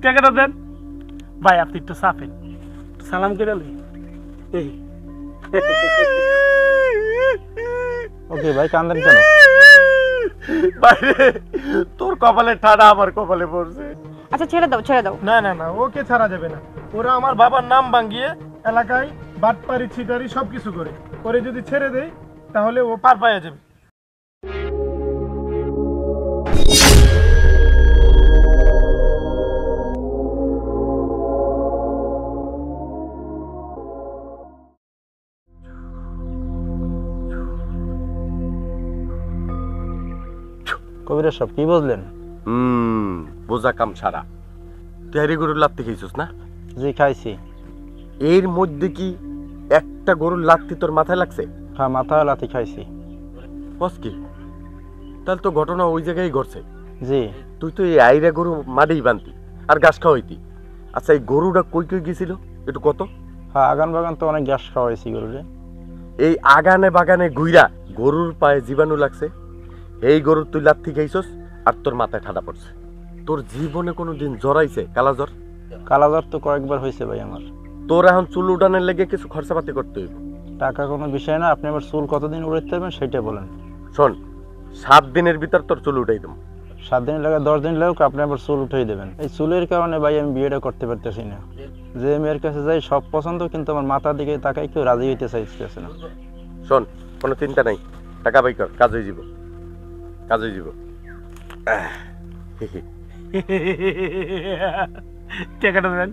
টাকাটা দেন ভাই, আপনি একটু চাপেন, সালাম করে লই। এই ওকে ভাই, কান্দেন কেন? বাইরে তোর কপালে ঠাডা আমার কপালে পড়ছে। আচ্ছা ছেড়ে দাও ছেড়ে দাও। না না না, ওকে ছাড়া যাবে না। ওরা আমার বাবার নাম ভাঙিয়ে এলাকায় বাটপারি ছিটারি সবকিছু করে ওরে যদি ছেড়ে দেয় তাহলে ও পার পাওয়া যাবে। কবিরের সব কি বুঝলেন? বোঝা কাম ছাড়া তেহারি গরুর লাত্তি খেয়েছিস না? জি খাইছি। এর মধ্যে কি একটা গরুর লাত্তি তোর মাথায় লাগছে? হ্যাঁ, মাথায় লাথি খাইছি। বস কি তাহলে তো ঘটনা ওই জায়গায় ঘটছে। জি। তুই তো এই আইরা গরু মাঠেই বানতি আর ঘাস খাওয়াইতি। আচ্ছা, এই গরুটা কই কই গেছিল একটু কত? হ্যাঁ, আগান বাগান তো অনেক গ্যাস খাওয়াইছি গরুরে। এই আগানে বাগানে গুইরা গরুর পায়ে জীবাণু লাগছে, এই গরুর তুই লাত্তি খাইছস আর তোর মাথায় ঠাডা পড়ছে। তোর জীবনে কোনো দিন জ্বর আইছে? কালাজ্বর? কালাজ্বর তো কয়েকবার হয়েছে ভাই আমার। তোর এখন চুল উঠানোর লেগে কিছু খরচাপাতি করতে হইব। টাকা কোনো বিষয় না, আপনি আবার চুল কতদিন উড়াইতে পারবেন সেটা বলেন। শোন, 7 দিনের ভিতর তোর চুল উঠাই দেব। 7 দিন লাগে 10 দিন লাগুক, আপনি আবার চুল উঠাই দেবেন। এই চুলের কারণে ভাই আমি বিয়েটা করতে পারতেছি না। যে মেয়ের কাছে যাই সব পছন্দ, কিন্তু আমার মাথার দিকে তাকাই কেউ রাজি হইতে চাইতেছে না। শোন, কোনো চিন্তা নাই, টাকা বাই কর, কাজ হয়ে যাব, কাজ হয়ে যাব। টাকাটা দেন,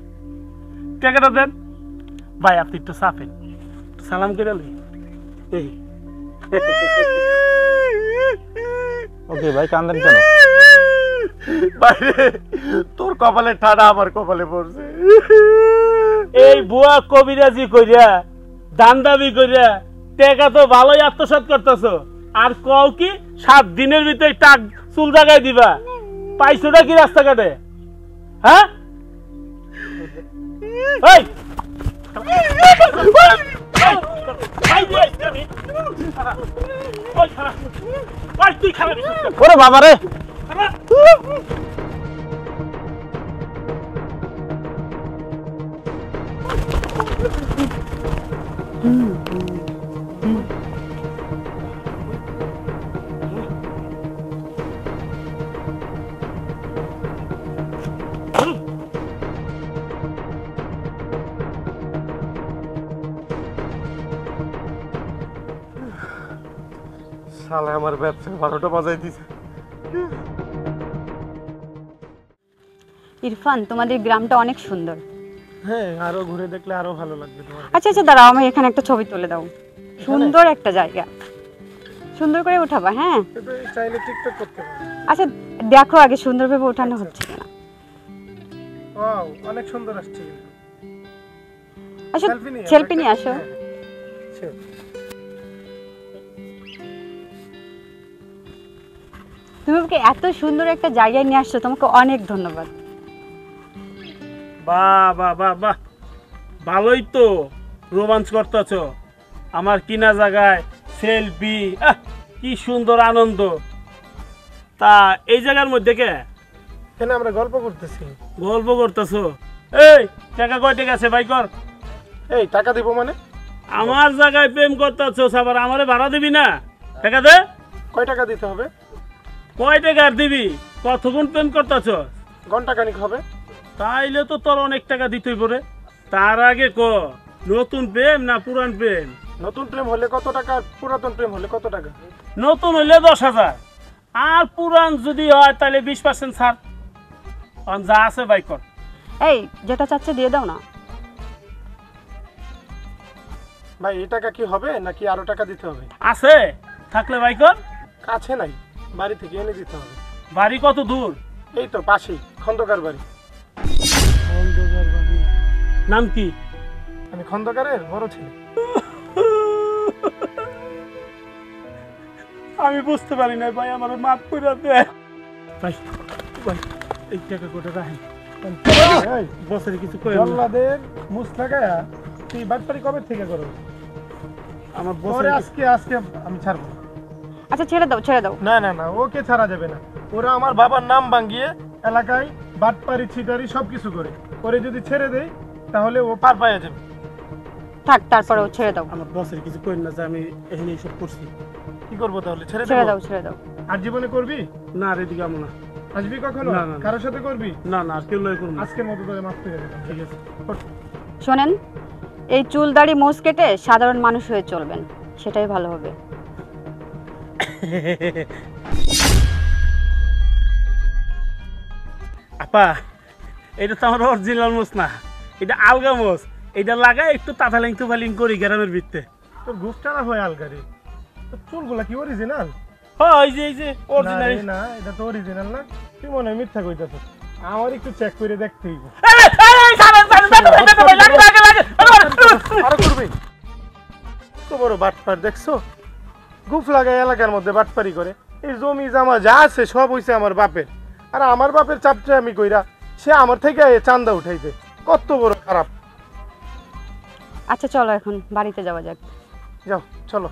টাকাটা দেন ভাই, আপনি একটু চাপেন, সালাম করে লই। এই ওকে ভাই, কান্দেন কেন? বাইরে তোর কপালে ঠাডা আমার কপালে পড়ছে। এই বুয়া কবিরাজি কইরা দান্দাবি কইরা টাকা তো ভালোই আত্মসাৎ করতেছো, আর কও কি 7 দিনের ভিতরে টাক চুল জাগাই দিবা? পাইছোটা কি রাস্তাঘাটে? হ্যাঁ ওরে বাবা রে! শালা আমার ব্যবসা 12টা বাজাই দিছে। ইরফান, তোমাদের গ্রামটা অনেক সুন্দর। হ্যাঁ, আরো ঘুরে দেখলে আরো ভালো লাগবে তোমার। আচ্ছা আচ্ছা দাঁড়াও, আমি এখানে একটা ছবি তুলে দাও। সুন্দর একটা জায়গা, সুন্দর করে উঠাবা। হ্যাঁ চাইলে টিকটক করতে পারো। আচ্ছা দেখো আগে সুন্দরভাবে ওঠানো হচ্ছে কিনা। ওয়াও, অনেক সুন্দর আসছে। আচ্ছা সেলফি নিয়ে আসো। তুমি আমাকে এত সুন্দর একটা জায়গায় নিয়ে আসছো, তোমাকে অনেক ধন্যবাদ। বাহ বাহ বাহ বাহ, ভালোই তো রোমাঞ্চ করতেছো। আমার কিনা জায়গায় সেলফি, কি সুন্দর আনন্দ। তা এই জায়গার মধ্যে কে কেন আমরা গল্প করতেছি? গল্প করতেছো? এই টাকা কয় টাকা আছে ভাই কর। এই টাকা দিব মানে? আমার জায়গায় প্রেম করতেছো, আবার আমারে ভাড়া দিবি না? টাকা দে। কয় টাকা দিতে হবে? কয় টাকা আর দিবি? কতক্ষণ প্রেম করতেছো? ঘন্টা খানিক হবে। তাইলে তো তোর অনেক টাকা দিতেই পড়ে। তার আগে ক, নতুন প্রেম না পুরান প্রেম? নতুন প্রেম হলে কত টাকা, পুরাতন প্রেম হলে কত টাকা? নতুন হইলে 10,000, আর পুরান যদি হয় তাহলে 20% ছাড়। যা আছে বাই কর। এই যেটা চাচ্ছে দিয়ে দাও না। ভাই এই টাকা কি হবে নাকি আরো টাকা দিতে হবে? আছে, থাকলে বাই কর। কাছে নাই, বাড়ি থেকে এনে দিতে হবে। বাড়ি কত দূর? এই তো পাশেই, খন্দকার বাড়ি। খন্দকার বাড়ি নাম কি? আমি খন্দকারের বড় ছেলে। আমি বুঝতে পারি না ভাই, আমার মাফ করে দে ভাই। ভাই এই টাকা কোটা রাখেন, বছরে কিছু করে আল্লাহদের মুছ লাগায়া তুই বাটপারি কবে থেকে করো? আমার বছরে আজকে আমি ছাড়বো। আচ্ছা ছেড়ে দাও ছেড়ে দাও। না না না, ওকে ছাড়া যাবে না। ওরা আমার বাবার নাম ভাঙিয়ে এলাকায় বাটপারি ছিটারি সব কিছু করে ওরে যদি ছেড়ে দেই তাহলে ও পার পাইয়া যাবে। থাক, তারপরেও ছেড়ে দাও, আমার বসের কিছু করেন না যে আমি এখানে এইসব করছি। কি করবো তাহলে, ছেড়ে ছেড়ে দেবো? দাও, ছেড়ে দাও। আর জীবনে করবি? না আর এদিকে আমো না। আসবি কখনো? না, না, না। কারোর সাথে করবি? না না আর কেউ লয় করুন। আজকের মতো তোরে মাফ করে দিলাম। ঠিক আছে। শোনেন, এই চুল দাড়ি মোজ কেটে সাধারণ মানুষ হয়ে চলবেন, সেটাই ভালো হবে। আপা, এটা তো আমার অরিজিনাল মোস না, এটা আলগা মোস। এটা লাগায় একটু তাফালিং তুফালিং করি গ্রামের ভিত্তে। তোর গুফটা না হয় আলগারি, তোর চুলগুলা কি অরিজিনাল? হ্যাঁ এই যে অরিজিনাল। না এটা তো অরিজিনাল না, তুই মনে হয় মিথ্যা কইতাছিস। আমার একটু চেক করে দেখতে হইব। আরো করবি? তো বড় বাটপার দেখছো, গুফ লাগায় এলাকার মধ্যে বাটপারি করে। এই জমি জামা যা আছে সব হইছে আমার বাপের, আর আমার বাপের চাপটা আমি কইরা সে আমার থেকে চান্দা উঠাইতে। কত বড় খারাপ। আচ্ছা চলো এখন বাড়িতে যাওয়া যাক। যাও চলো।